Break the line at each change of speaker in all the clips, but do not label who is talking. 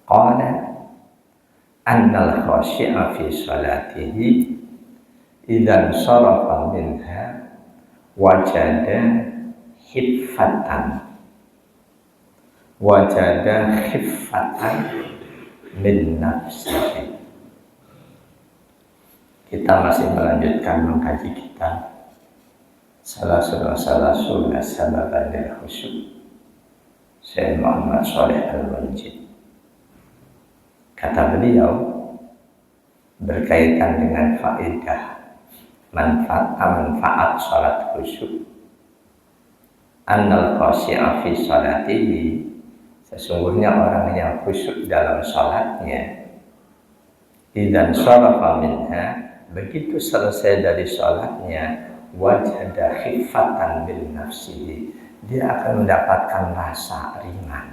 Qala annal khashi'a fi salatihi idzan sarafa minha wajada khiffatan min nafsihi. Kita masih melanjutkan mengkaji kitab Salasul Sababan lil Khusyuk Syekh Muhammad Shalih Al-Munjid. Kata beliau berkaitan dengan faedah manfaat salat khusyuk. Annal khashi'a fi salatihi, sesungguhnya orang yang khusyuk dalam salatnya, idzan sharafa minha, begitu selesai dari salatnya, wajada khiffatan bil nafsihi, dia akan mendapatkan rasa ringan.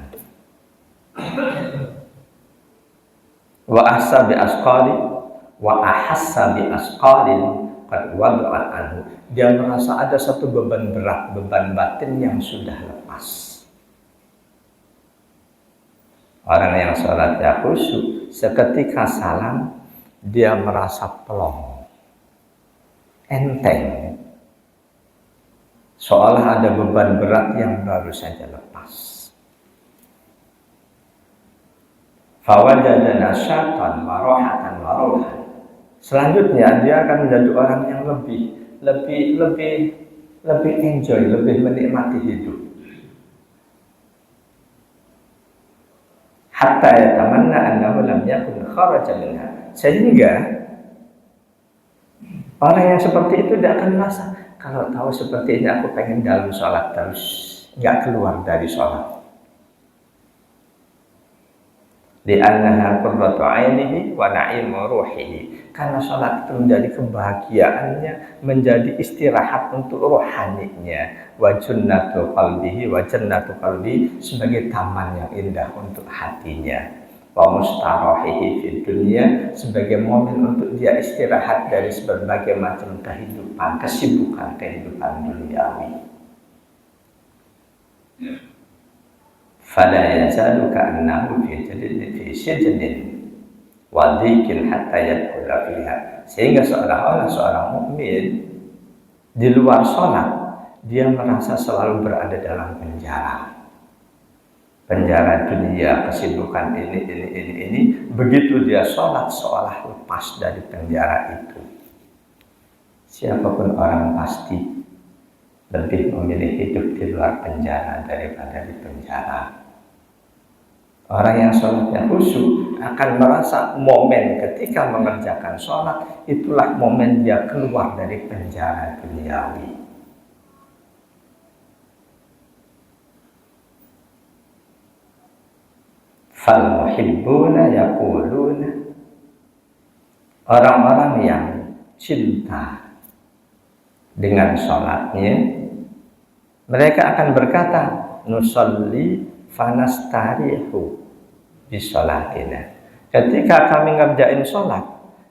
Wa ahassa bi asqalin qad wada'at anhu, dia merasa ada satu beban berat, beban batin yang sudah lepas. Orang yang salatnya khusyuk, seketika salam dia merasa plong, enteng, seolah ada beban berat yang baru saja lepas. Fawajada nasyatan wa rohatan wa rohan. Selanjutnya dia akan menjadi orang yang lebih enjoy, lebih menikmati hidup. Hatta yatamanna annahu lam yakun kharaja minha. Sehingga orang yang seperti itu dia akan merasa, kalau tahu seperti ini aku pengen dalam sholat terus, nggak keluar dari sholat. Li'annaha qurratu 'ainihi wa na'imu ruhihi, karena sholat itu menjadi kebahagiaannya, menjadi istirahat untuk rohaninya, wa jannatu qalbihi, sebagai taman yang indah untuk hatinya, wa mustarahihi fid dunya, sebagai momen untuk dia istirahat dari berbagai macam kehidupan, kesibukan kehidupan duniawi. Fala yazalu ka'annahu fi sijnin wa dhikin hatta yadkhula fiha, sehingga seolah-olah seorang mukmin di luar sholat dia merasa selalu berada dalam penjara dunia, kesibukan ini. Begitu dia sholat seolah lepas dari penjara itu. Siapapun orang pasti lebih memilih hidup di luar penjara daripada di penjara. Orang yang sholatnya khusyuk akan merasa momen ketika mengerjakan sholat itulah momen dia keluar dari penjara duniawi. Fal muhibbuna yaquluna, orang-orang yang cinta dengan sholatnya, mereka akan berkata, nusalli fanastarihu bisolatina. Ketika kami ngerjain sholat,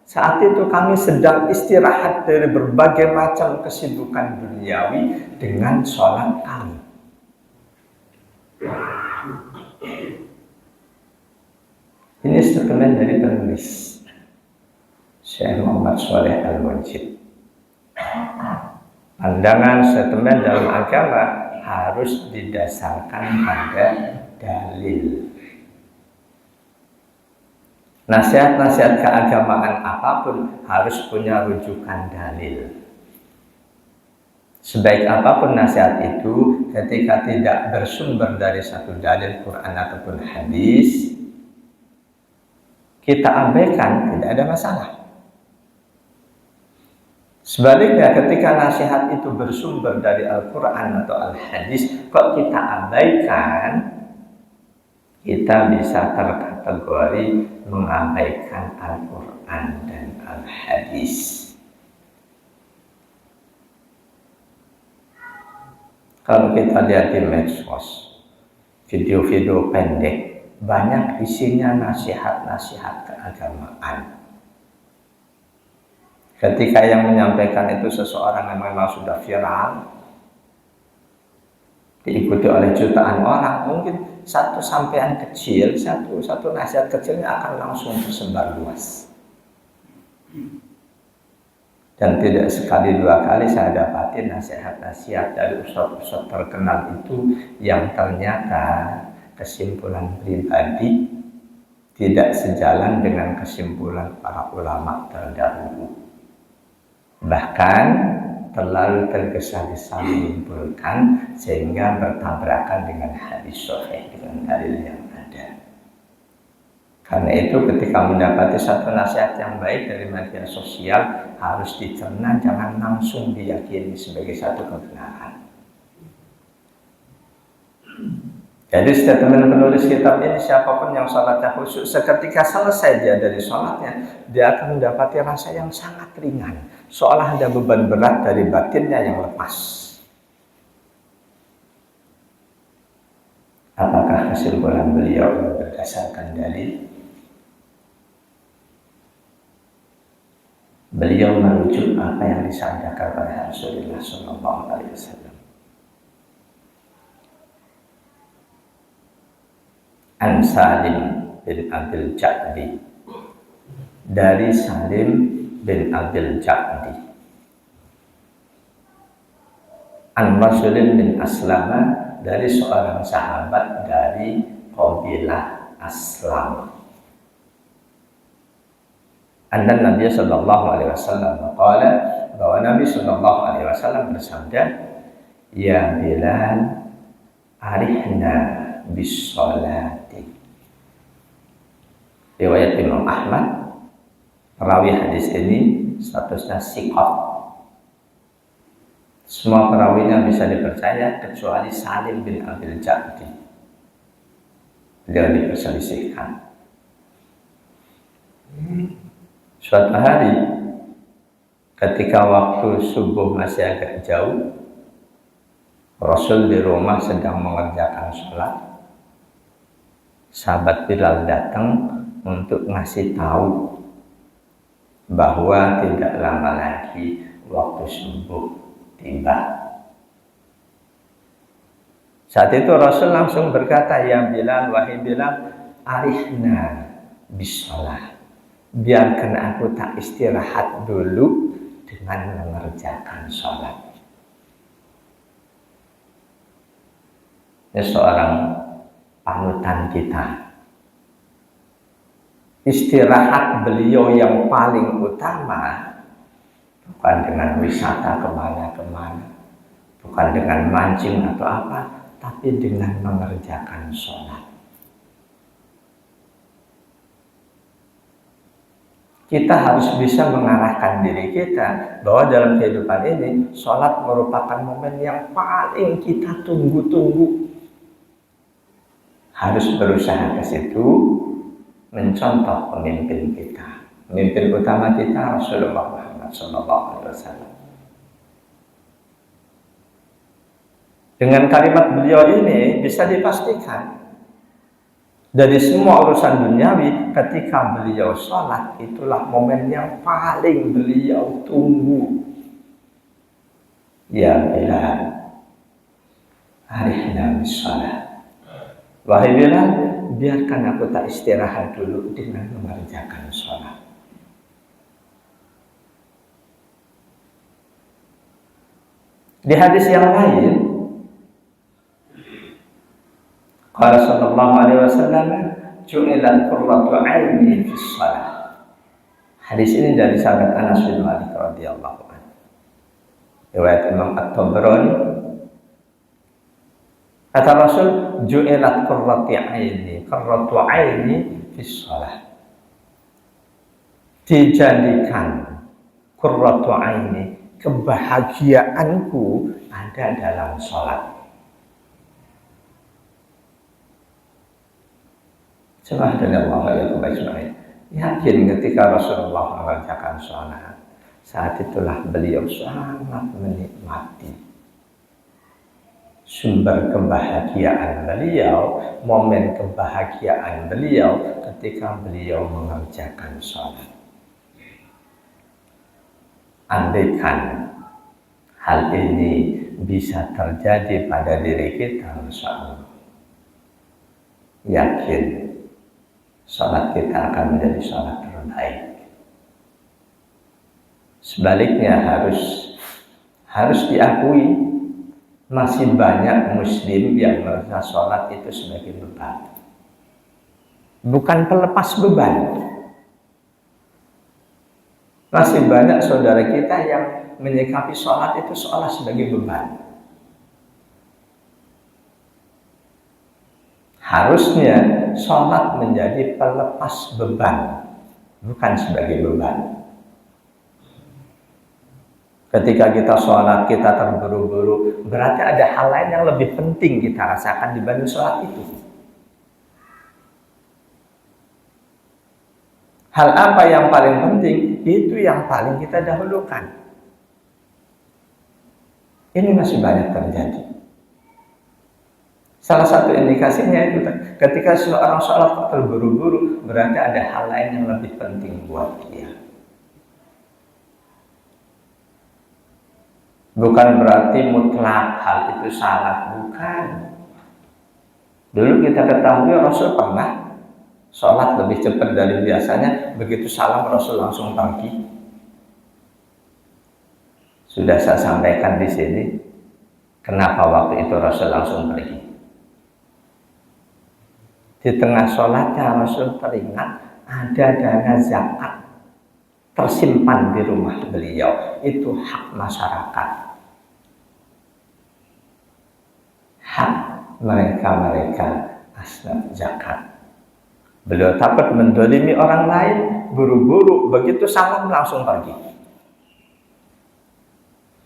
saat itu kami sedang istirahat dari berbagai macam kesibukan duniawi dengan sholat kami. Ini statement dari penulis Syekh Muhammad Shalih Al-Munjid. Pandangan statement dalam agama harus didasarkan pada dalil. Nasihat-nasihat keagamaan apapun harus punya rujukan dalil. Sebaik apapun nasihat itu, ketika tidak bersumber dari satu dalil Quran ataupun hadis, kita abaikan, tidak ada masalah. Sebaliknya, ketika nasihat itu bersumber dari Al-Quran atau Al-Hadis, kok kita abaikan, kita bisa terkategori mengabaikan Al-Quran dan Al-Hadis. Kalau kita lihat di medsos, video-video pendek, banyak isinya nasihat-nasihat keagamaan. Ketika yang menyampaikan itu seseorang yang memang sudah viral, diikuti oleh jutaan orang, mungkin satu sampean kecil, satu nasihat kecilnya akan langsung tersebar luas. Dan tidak sekali dua kali saya dapati nasihat-nasihat dari ustadz-ustadz terkenal itu yang ternyata kesimpulan pribadi tidak sejalan dengan kesimpulan para ulama terdahulu. Bahkan terlalu tergesa-gesa menyimpulkan sehingga bertabrakan dengan hadis sahih, dengan dalil yang ada. Karena itu ketika mendapati satu nasihat yang baik dari media sosial harus dicerna, jangan langsung diyakini sebagai satu kebenaran. Jadi statement penulis kitab ini, siapapun yang sholatnya khusyuk, seketika selesai dia dari sholatnya, dia akan mendapati rasa yang sangat ringan, seolah ada beban berat dari batinnya yang lepas. Apakah kesimpulan beliau berdasarkan dalil? Beliau merujuk apa yang disampaikan oleh Rasulullah SAW. An Salim bin Abil Ja'di, dari Salim bin Abil Ja'di. An Rasulin bin Aslama, dari seorang sahabat dari kabilah Aslam. Anna Nabi sallallahu alaihi wasallam qala, bahwa Nabi sallallahu alaihi wasallam bersabda, ya Bilal, arihna bis sholati. Riwayat Imam Ahmad, perawi hadis ini statusnya siqah. Semua perawinya bisa dipercaya kecuali Salim bin Abil Ja'di. Beliau diperselisihkan. Suatu hari ketika waktu subuh masih agak jauh, Rasul di rumah sedang mengerjakan sholat. Sahabat Bilal datang untuk ngasih tahu bahwa tidak lama lagi waktu subuh tiba. Saat itu Rasul langsung berkata, ya Bilal, wahai Bilal, arihna bis sholat. Biarkan aku tak istirahat dulu dengan mengerjakan sholat. Ini seorang panutan kita. Istirahat beliau yang paling utama bukan dengan wisata kemana-kemana, bukan dengan mancing atau apa, tapi dengan mengerjakan sholat. Kita harus bisa mengarahkan diri kita bahwa dalam kehidupan ini, sholat merupakan momen yang paling kita tunggu-tunggu. Harus berusaha ke situ, mencontoh pemimpin kita. Pemimpin utama kita Rasulullah Muhammad SAW. Dengan kalimat beliau ini bisa dipastikan, dari semua urusan duniawi, ketika beliau sholat, itulah momen yang paling beliau tunggu. Ya Bilal, arihna bis sholat. Wahai Bilal, biarkan aku tak istirahat dulu dengan mengerjakan sholat. Di hadis yang lain, qala sallallahu alaihi wasallam, ju'ilat qurratu 'aini fis shalah. Hadis ini dari sahabat Anas bin Malik radhiyallahu anhu. Riwayat Imam At-Tabrani. Kata Rasul, ju'ilat qurratu 'aini fis shalah. Dijadikan qurratu 'aini, kebahagiaanku ada dalam sholat. Yakin ketika Rasulullah mengerjakan sholat, saat itulah beliau sangat menikmati sumber kebahagiaan beliau, momen kebahagiaan beliau ketika beliau mengerjakan sholat. Andaikan hal ini bisa terjadi pada diri kita, insya Allah, yakin sholat kita akan menjadi sholat terbaik. Sebaliknya harus diakui masih banyak muslim yang merasa sholat itu sebagai beban, bukan pelepas beban. Masih banyak saudara kita yang menyikapi sholat itu seolah sebagai beban. Harusnya sholat menjadi pelepas beban, bukan sebagai beban. Ketika kita sholat, kita terburu-buru, berarti ada hal lain yang lebih penting kita rasakan dibanding sholat itu. Hal apa yang paling penting? Itu yang paling kita dahulukan. Ini masih banyak terjadi. Salah satu indikasinya itu, ketika seorang sholat terburu-buru, berarti ada hal lain yang lebih penting buat dia. Bukan berarti mutlak hal itu salah, bukan. Dulu kita ketahui Rasul pernah sholat lebih cepat dari biasanya, begitu salam Rasul langsung pergi. Sudah saya sampaikan di sini, kenapa waktu itu Rasul langsung pergi. Di tengah sholatnya Rasul teringat ada dana zakat tersimpan di rumah beliau, itu hak masyarakat, hak mereka asnaf zakat. Beliau takut mendolimi orang lain, buru-buru begitu salam langsung pergi.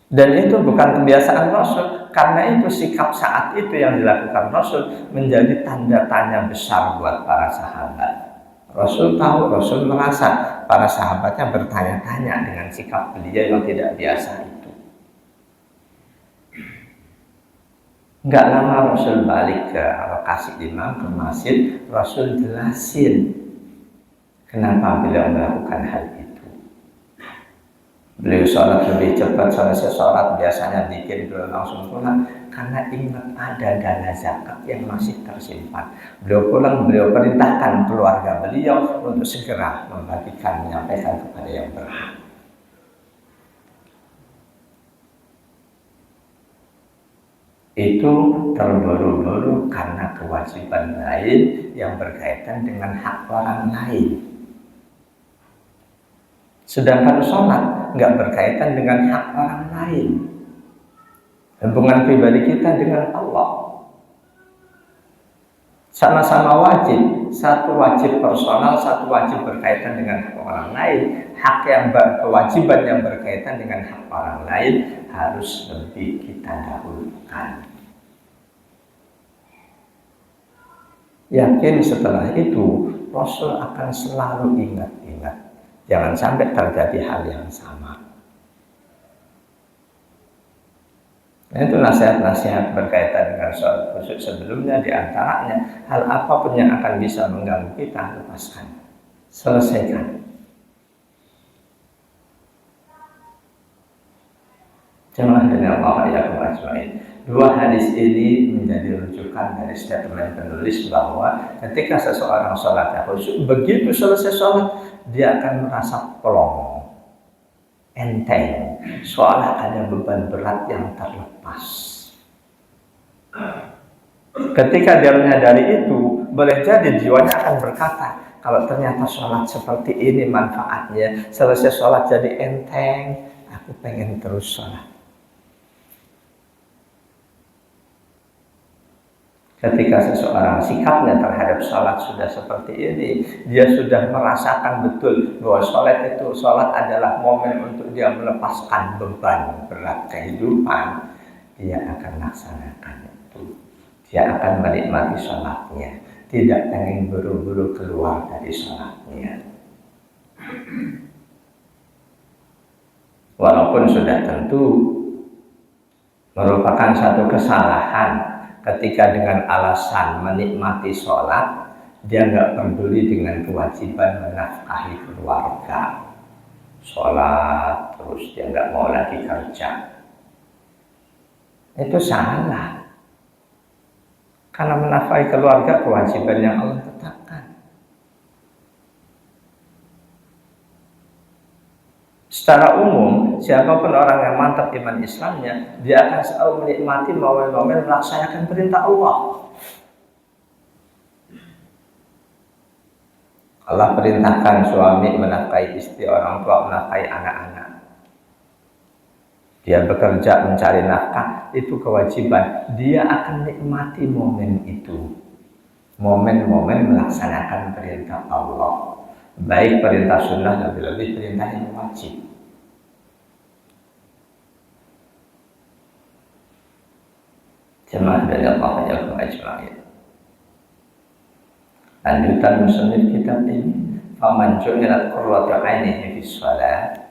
Dan itu bukan kebiasaan Rasul, karena itu sikap saat itu yang dilakukan Rasul menjadi tanda tanya besar buat para sahabat. Rasul tahu, Rasul merasa para sahabatnya bertanya-tanya dengan sikap beliau yang tidak biasa itu. Enggak lama Rasul balik ke lokasi imam, ke masjid. Rasul jelasin kenapa beliau melakukan hal itu. Beliau sholat lebih cepat, selesai sholat biasanya dikit beliau langsung pulang, karena ingat ada dana zakat yang masih tersimpan. Beliau pulang, beliau perintahkan keluarga beliau untuk segera membagikan, menyampaikan kepada yang berhak. Itu terburu-buru karena kewajiban lain yang berkaitan dengan hak orang lain. Sedangkan sholat nggak berkaitan dengan hak orang lain. Hubungan pribadi kita dengan Allah sama-sama wajib. Satu wajib personal, satu wajib berkaitan dengan hak orang lain. Hak yang kewajiban yang berkaitan dengan hak orang lain harus lebih kita dahulukan. Yakin setelah itu Rasul akan selalu ingat-ingat. Jangan sampai terjadi hal yang sama. Nah, itu nasihat-nasihat berkaitan dengan sholat khusyuk sebelumnya, diantaranya hal apapun yang akan bisa mengganggu kita, lepaskan, selesaikan. Jemaah dengan Allah ya ajmain. Dua hadis ini menjadi rujukan dari statement penulis bahwa ketika seseorang sholat khusyuk, begitu selesai sholat dia akan merasa plong, enteng, seolah ada beban berat yang terlepas. Ketika dia menyadari itu, boleh jadi jiwanya akan berkata, kalau ternyata sholat seperti ini manfaatnya, selesai sholat jadi enteng, aku pengen terus sholat. Ketika seseorang sikapnya terhadap sholat sudah seperti ini, dia sudah merasakan betul bahwa sholat adalah momen untuk dia melepaskan beban berat kehidupan. Dia akan laksanakan itu. Dia akan menikmati sholatnya, tidak ingin buru-buru keluar dari sholatnya. Walaupun sudah tentu merupakan satu kesalahan ketika dengan alasan menikmati sholat, dia nggak peduli dengan kewajiban menafkahi keluarga. Sholat, terus dia nggak mau lagi kerja. Itu salah. Karena menafkahi keluarga kewajiban yang Allah tetapkan. Secara umum, siapapun orang yang mantap iman Islamnya, dia akan selalu menikmati momen-momen melaksanakan perintah Allah. Allah perintahkan suami menafkahi istri, orang tua menafkahi anak-anak. Dia bekerja mencari nafkah, itu kewajiban. Dia akan nikmati momen itu. Momen-momen melaksanakan perintah Allah. Baik perintah sunnah, lebih-lebih perintah yang wajib. Jemaah dari Allah yang ajma'in. Lanjutan musannif kitab ini, faman ju'ilat qurratu 'ainihi fis shalah.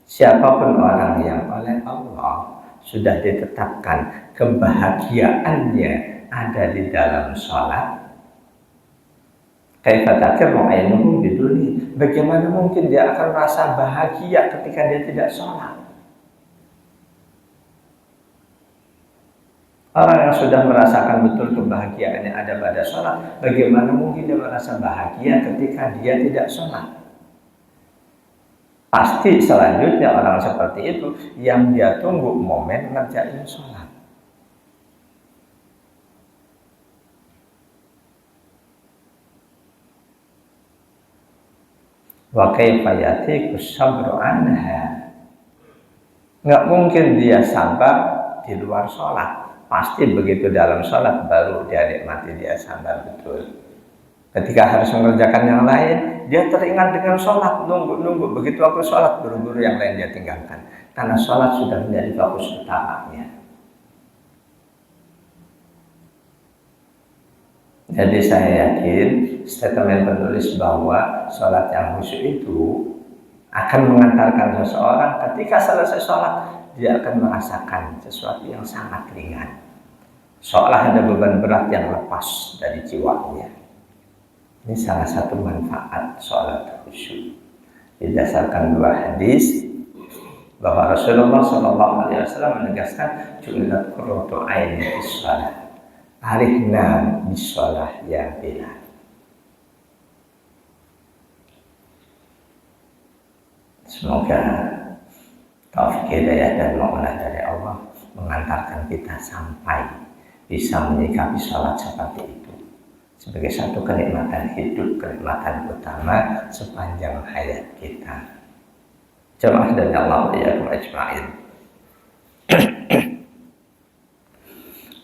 Siapapun orang yang oleh Allah sudah ditetapkan kebahagiaannya ada di dalam sholat, kaifa taqiru 'ainuhu biduni, bagaimana mungkin dia akan merasa bahagia ketika dia tidak sholat? Orang yang sudah merasakan betul kebahagiaannya ada pada sholat, bagaimana mungkin dia merasa bahagia ketika dia tidak sholat? Pasti selanjutnya orang seperti itu yang dia tunggu momen ngerjain sholat. Wa kaifa yatiqu sabru anha. Nggak mungkin dia sabar di luar sholat. Pasti begitu dalam sholat baru dia nikmati, dia sabar betul. Ketika harus mengerjakan yang lain, dia teringat dengan sholat, nunggu. Begitu waktu sholat, buru-buru yang lain dia tinggalkan. Karena sholat sudah menjadi fokus utamanya. Jadi saya yakin statement penulis bahwa sholat yang khusyuk itu akan mengantarkan seseorang ketika selesai sholat, dia akan merasakan sesuatu yang sangat ringan. Seolah ada beban berat yang lepas dari jiwanya. Ini salah satu manfaat sholat khusyuk. Didasarkan dua hadis bahwa Rasulullah SAW menegaskan ju'ilat qurratu 'aini fis shalah. Arihna bis shalah ya Bilal. Semoga taufik hidayah dan maunah dari Allah mengantarkan kita sampai bisa menyikapi sholat seperti itu sebagai satu kenikmatan hidup, kenikmatan utama sepanjang hayat kita. Jemaah dari Allah ya ajma'in.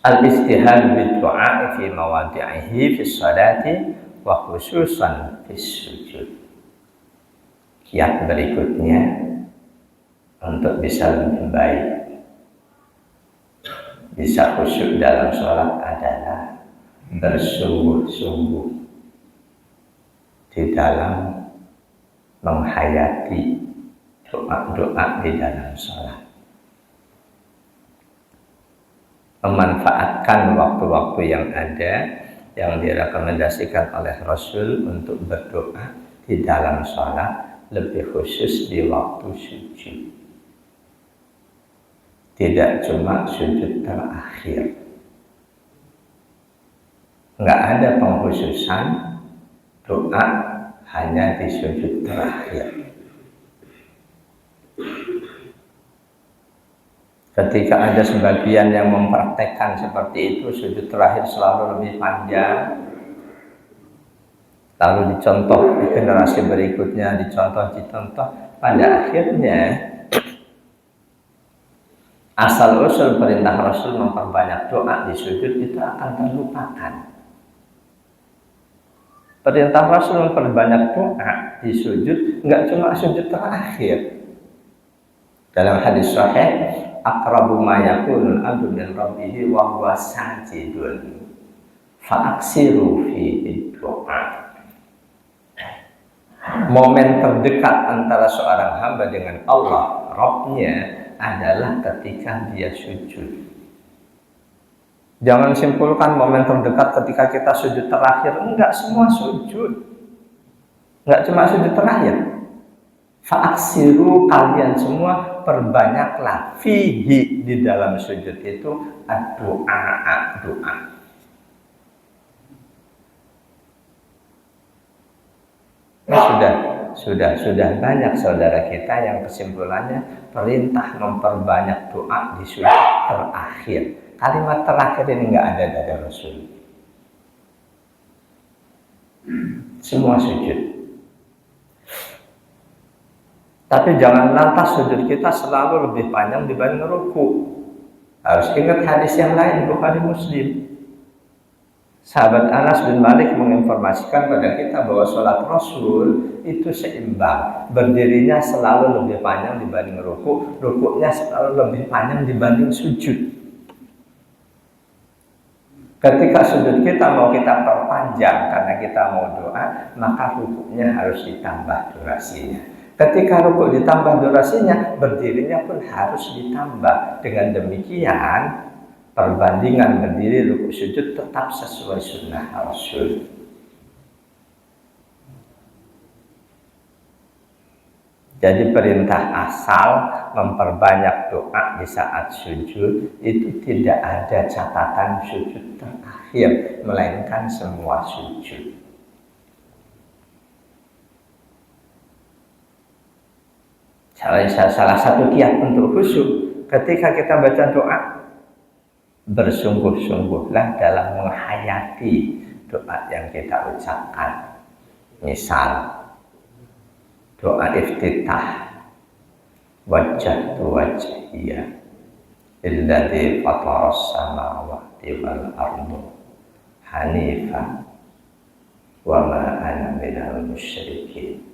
Al-istihad bid-du'a fi mawadi'ihi fi sholati wa khususan fi sujud. Kiat berikutnya untuk bisa lebih baik, bisa khusyuk dalam sholat adalah bersungguh-sungguh di dalam menghayati doa-doa di dalam sholat, memanfaatkan waktu-waktu yang ada yang direkomendasikan oleh Rasul untuk berdoa di dalam sholat, lebih khusus di waktu sujud, tidak cuma sujud terakhir. Nggak ada pengkhususan doa hanya di sujud terakhir. Ketika ada sebagian yang mempraktekkan seperti itu, sujud terakhir selalu lebih panjang, lalu dicontoh di generasi berikutnya, dicontoh, pada akhirnya asal-usul perintah Rasul memperbanyak doa di sujud itu akan terlupakan. Perintah Rasul memperbanyak doa di sujud, nggak cuma sujud terakhir. Dalam hadis sahih, aqrabu ma yakunul abdu min rabbih wa huwa sajidun fa'aksiru fihi doa. Momen terdekat antara seorang hamba dengan Allah, Rabb-nya, adalah ketika dia sujud. Jangan simpulkan momen terdekat ketika kita sujud terakhir. Enggak, semua sujud. Enggak cuma sujud terakhir. Fa'aksiru, kalian semua perbanyaklah fihi, di dalam sujud itu doa. Sudah banyak saudara kita yang kesimpulannya perintah memperbanyak doa di sujud terakhir. Kalimat terakhir ini nggak ada dari Rasul. Semua sujud. Tapi jangan lantas sujud kita selalu lebih panjang dibanding ruku. Harus ingat hadis yang lain, Bukhari Muslim. Sahabat Anas bin Malik menginformasikan pada kita bahwa sholat Rasul itu seimbang. Berdirinya selalu lebih panjang dibanding ruku, rukuknya selalu lebih panjang dibanding sujud. Ketika sujud kita mau kita perpanjang karena kita mau doa, maka rukuknya harus ditambah durasinya. Ketika rukuk ditambah durasinya, berdirinya pun harus ditambah. Dengan demikian, perbandingan berdiri rukuk sujud tetap sesuai sunnah Rasul. Jadi perintah asal memperbanyak doa di saat sujud itu tidak ada catatan sujud terakhir, melainkan semua sujud. Salah satu kiat untuk khusyuk ketika kita baca doa, bersungguh-sungguhlah dalam menghayati doa yang kita ucapkan. Misal doa iftitah, wajjahtu wajhiya lilladzi fataras samawati wal arda hanifan wa ma ana minal musyrikin.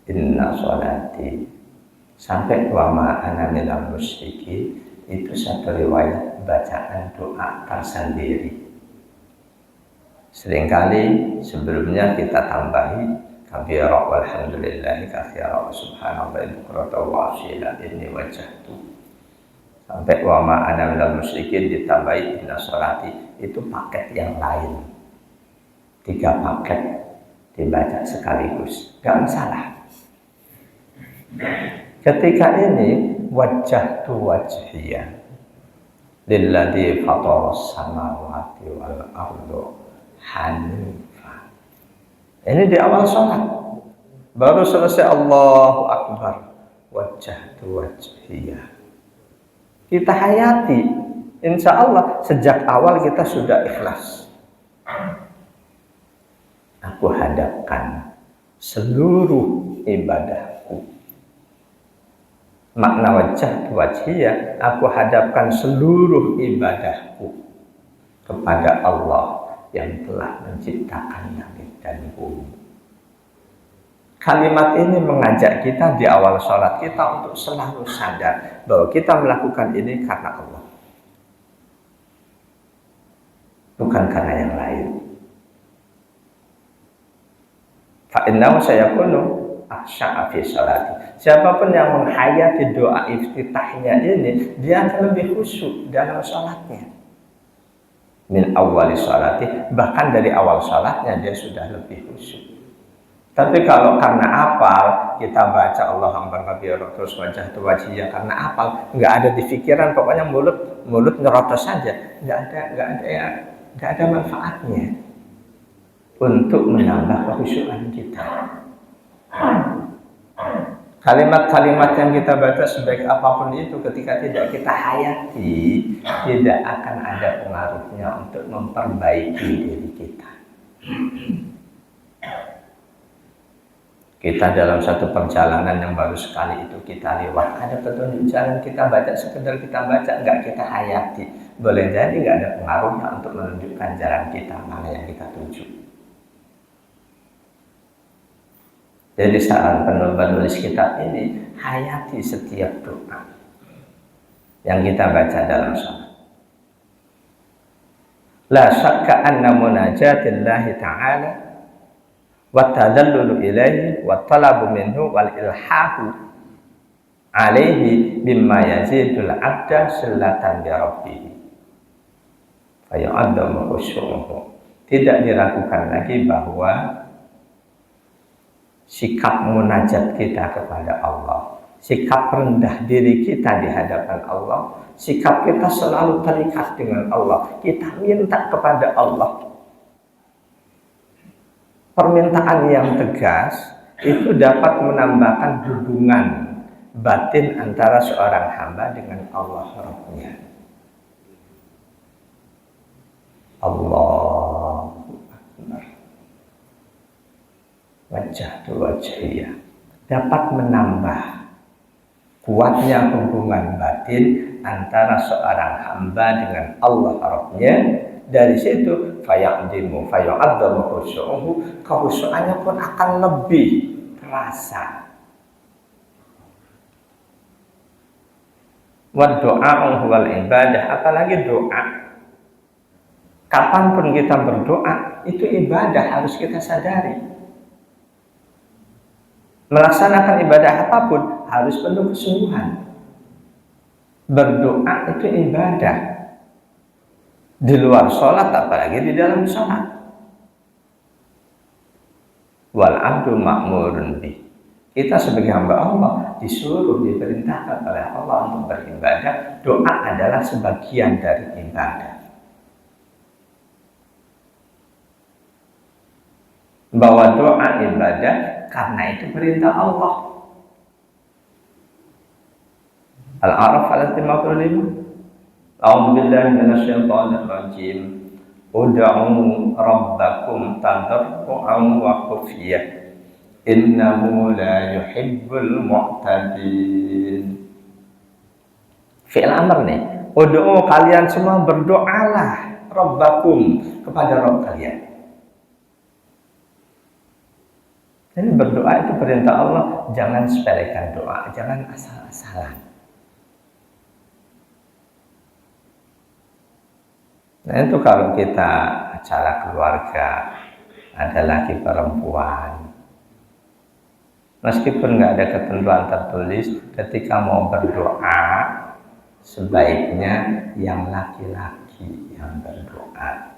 Inna sholati sampai wa ma ana minal musyrikin itu satu riwayat bacaan doa tersendiri. Seringkali sebelumnya kita tambahi kabira walhamdulillahi katsira wa subhanallahi bukratan wa asila inni wajjahtu sampai wa ma ana minal musyrikin ditambahi inna sholati. Itu paket yang lain, 3 paket dibaca sekaligus, gak masalah. Ketika ini wajjahtu wajhiya lilladzi fataras samawati wal arda hanifan. Ini di awal sholat, baru selesai Allahu Akbar, wajjahtu wajhiya. Kita hayati, insya Allah sejak awal kita sudah ikhlas. Aku hadapkan seluruh ibadahku. Makna wajjahtu wajhiya, aku hadapkan seluruh ibadahku kepada Allah yang telah menciptakan langit dan bumi. Kalimat ini mengajak kita di awal sholat kita untuk selalu sadar bahwa kita melakukan ini karena Allah, bukan karena yang lain. Fa'innahu sayakunu aksya'a fi sholati. Siapapun yang menghayati doa iftitahnya ini, dia akan lebih khusyuk dalam sholatnya. Min awali sholati, bahkan dari awal sholatnya dia sudah lebih khusyuk. Tapi kalau karena apal, kita baca Allah Akbar kabira terus wajjahtu wajhiya karena apal, nggak ada di pikiran, pokoknya mulut nyerotos saja, nggak ada manfaatnya untuk menambah kekhusyukan kita. Kalimat-kalimat yang kita baca sebaik apapun itu, ketika tidak kita hayati, tidak akan ada pengaruhnya untuk memperbaiki diri kita. Kita dalam satu perjalanan yang baru sekali itu kita lewat, ada petunjuk jalan, kita baca, sekedar kita baca, nggak kita hayati, boleh jadi nggak ada pengaruhnya untuk menunjukkan jalan kita mana yang kita tuju. Jadi saat penulis kitab ini, hayati setiap doa yang kita baca dalam sholat. La syakka anna munajatillahi ta'ala wa tadallulu ilaihi wa talabu minhu wal ilhahu alaihi mimma yazidul abda sillatan bi rabbih fa ya'addamu khusyu'uhu. Tidak diragukan lagi bahwa sikap munajat kita kepada Allah, sikap rendah diri kita di hadapan Allah, sikap kita selalu terikat dengan Allah, kita minta kepada Allah. permintaan yang tegas itu dapat menambahkan hubungan batin antara seorang hamba dengan Allah Rabb-nya. Allahu Akbar. Wajhatu wajhiyah dapat menambah kuatnya hubungan batin antara seorang hamba dengan Allah Rabb-nya. Dari situ fayaqdimu fayu'adzamu khusyu'uhu, kekhusyuannya pun akan lebih terasa. Wa du'a'u wal ibadah, apalagi doa. Kapanpun kita berdoa itu ibadah, harus kita sadari. Melaksanakan ibadah apapun harus penuh kesungguhan. Berdoa itu ibadah. Di luar sholat, apalagi di dalam sholat. Wal abdu ma'murun bih. Kita sebagai hamba Allah disuruh, diperintahkan oleh Allah untuk beribadah. Doa adalah sebagian dari ibadah. Bahwa doa ibadah karena itu perintah Allah. Al-A'raf ayat 55. A'udzu billahi minasyaitonir rajim. Ud'u rabbakum tadarruan wa khufyah. Innahu la yuhibbul mu'tadin. Fi'il amr nih. Ud'u, kalian semua berdoalah rabbakum, kepada Rabb kalian. Jadi berdoa itu perintah Allah, jangan sepelekan doa, jangan asal-asalan. Nah itu kalau kita acara keluarga, ada laki perempuan, meskipun nggak ada ketentuan tertulis, ketika mau berdoa, sebaiknya yang laki-laki yang berdoa.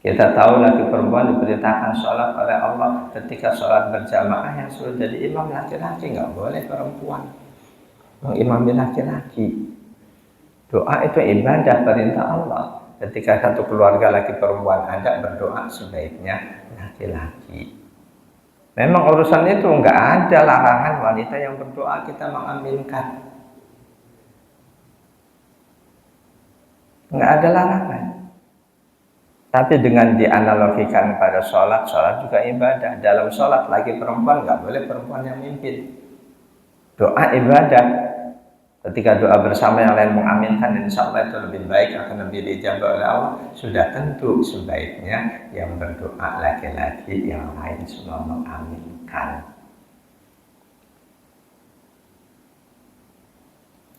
Kita tahu laki perempuan diperintahkan sholat oleh Allah. Ketika sholat berjamaah, yang sudah jadi imam laki-laki, nggak boleh perempuan mengimami laki-laki. Doa itu ibadah, perintah Allah. Ketika satu keluarga laki perempuan ada berdoa, sebaiknya laki-laki. Memang urusan itu nggak ada larangan wanita yang berdoa kita mengaminkan. Nggak ada larangan. Tapi dengan dianalogikan pada sholat, sholat juga ibadah. Dalam sholat laki perempuan nggak boleh perempuan yang mimpin. Doa ibadah. Ketika doa bersama yang lain mengaminkan, insya Allah itu lebih baik, akan lebih dijabah oleh Allah. Sudah tentu sebaiknya yang berdoa laki-laki, yang lain semua mengaminkan.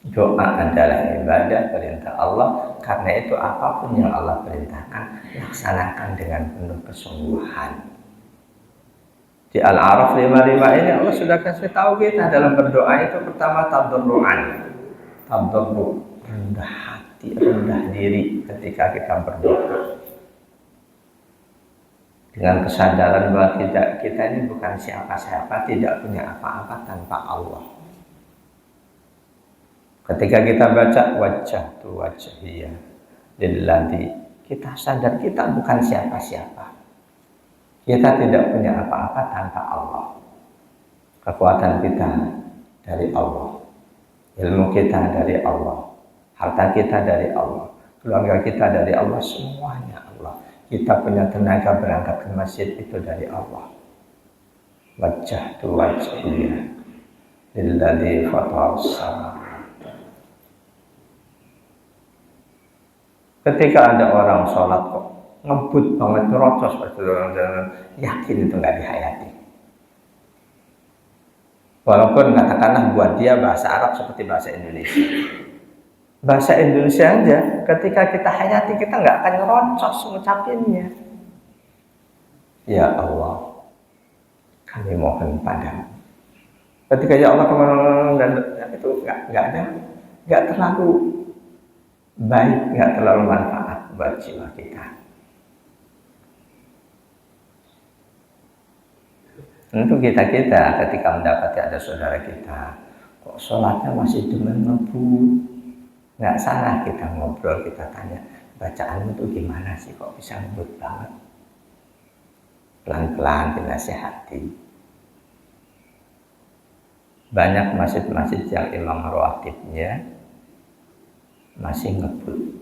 Doa adalah ibadah, perintah Allah. Karena itu apapun yang Allah perintahkan, laksanakan dengan penuh kesungguhan. Di Al-A'raf 55 ini Allah sudah kasih tahu kita dalam berdoa itu pertama tadarruan. Tadarru, rendah hati, rendah diri ketika kita berdoa. Dengan kesadaran bahwa kita ini bukan siapa-siapa, tidak punya apa-apa tanpa Allah. Ketika kita baca wajhatu wajhiyah lilladzi, kita sadar kita bukan siapa-siapa. Kita tidak punya apa-apa tanpa Allah. Kekuatan kita dari Allah, ilmu kita dari Allah, harta kita dari Allah, keluarga kita dari Allah, semuanya Allah. Kita punya tenaga berangkat ke masjid itu dari Allah. Wajhatu wajhiyah lilladzi fataras samawati. Ketika ada orang sholat kok ngebut banget, nerocos, yakin itu nggak dihayati. Walaupun katakanlah buat dia bahasa Arab seperti bahasa Indonesia. Bahasa Indonesia aja, ketika kita hayati kita nggak akan nerocos ngucapinnya. Ya Allah, kami mohon padamu. Ketika ya Allah kemana dan itu nggak terlalu baik, nggak terlalu manfaat buat jiwa kita. Tentu kita ketika mendapati ada saudara kita kok sholatnya masih demen ngebut, nggak salah kita ngobrol, kita tanya bacaanmu tuh gimana sih kok bisa ngebut banget. pelan-pelan dinasihati. Banyak masjid-masjid yang imam rawatibnya masih ngebut,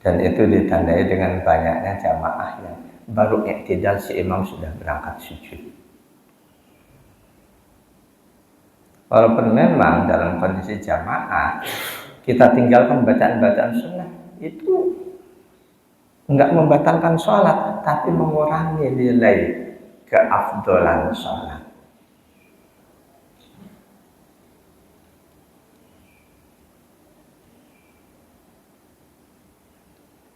dan itu ditandai dengan banyaknya jamaah yang baru iktidal si imam sudah berangkat sujud. Walaupun memang dalam kondisi jamaah kita tinggalkan bacaan-bacaan sunnah, itu enggak membatalkan sholat, tapi mengurangi nilai keafdolan sholat.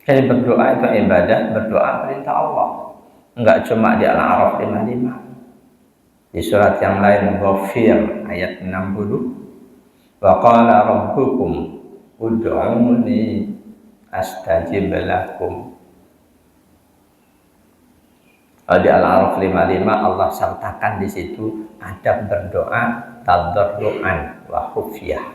Jadi berdoa itu ibadah, berdoa perintah Allah. Enggak cuma di Al-A'raf 55. Di surat yang lain Ghafir ayat 60. Wa qala rabbukum ud'uni astajib lakum. Di Al-A'raf 55 Allah sertakan di situ adab berdoa tadarruan wa khufyah.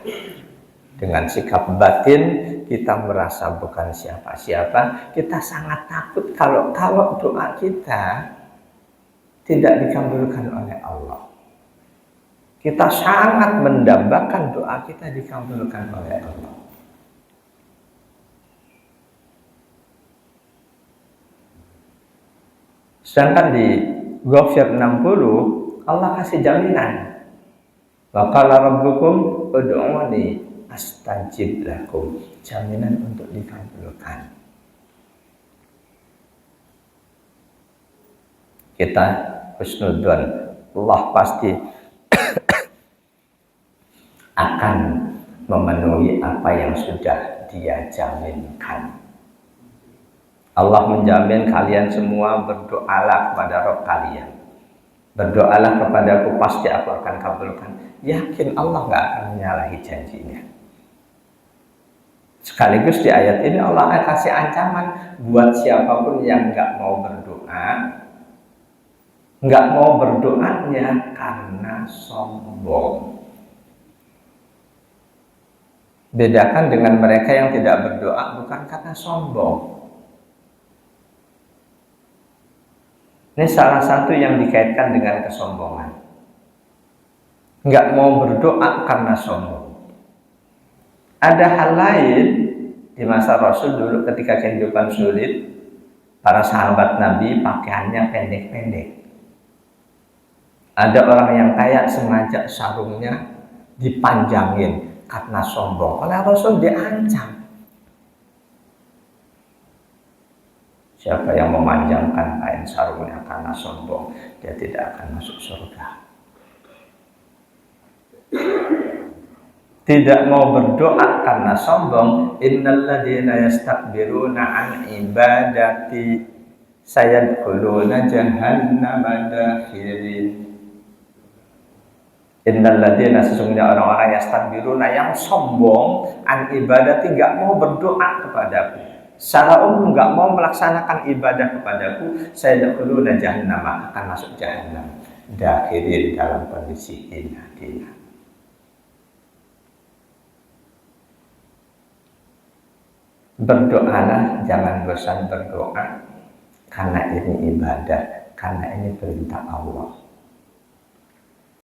Dengan sikap batin kita merasa bukan siapa-siapa, kita sangat takut kalau doa kita tidak dikabulkan oleh Allah. Kita sangat mendambakan doa kita dikabulkan oleh Allah. Sedangkan di Ghafir 60 Allah kasih jaminan. Wa qala rabbukum ud'uni astajib lakum, jaminan untuk dikabulkan. Kita husnudzon, Allah pasti akan memenuhi apa yang sudah Dia jaminkan. Allah menjamin kalian semua berdoalah kepada Rabb kalian. Berdoalah kepadaku, pasti aku akan kabulkan. Yakin Allah nggak akan menyalahi janjinya. Sekaligus di ayat ini Allah akan kasih ancaman buat siapapun yang nggak mau berdoa, nggak mau berdoanya karena sombong. Bedakan dengan mereka yang tidak berdoa bukan karena sombong. Ini salah satu yang dikaitkan dengan kesombongan. Nggak mau berdoa karena sombong. Ada hal lain di masa Rasul dulu ketika kehidupan sulit, para sahabat Nabi pakaiannya pendek-pendek. Ada orang yang kaya sengaja sarungnya dipanjangin karena sombong. Oleh Rasul diancam. Siapa yang memanjangkan kain sarungnya karena sombong, dia tidak akan masuk surga. Tidak mau berdoa karena sombong, innalladzina yastakbiruna an ibadati sayadkhuluna jahannama dakhirin. Innalladzina, sesungguhnya orang-orang yastakbiruna yang sombong an ibadati, enggak mau berdoa kepadaku. Secara umum enggak mau melaksanakan ibadah kepadaku, sayadkhuluna jahannama, akan masuk jahannam dakhirin, dalam kondisi hina. Berdoalah, jangan bosan berdoa, karena ini ibadah, karena ini perintah Allah.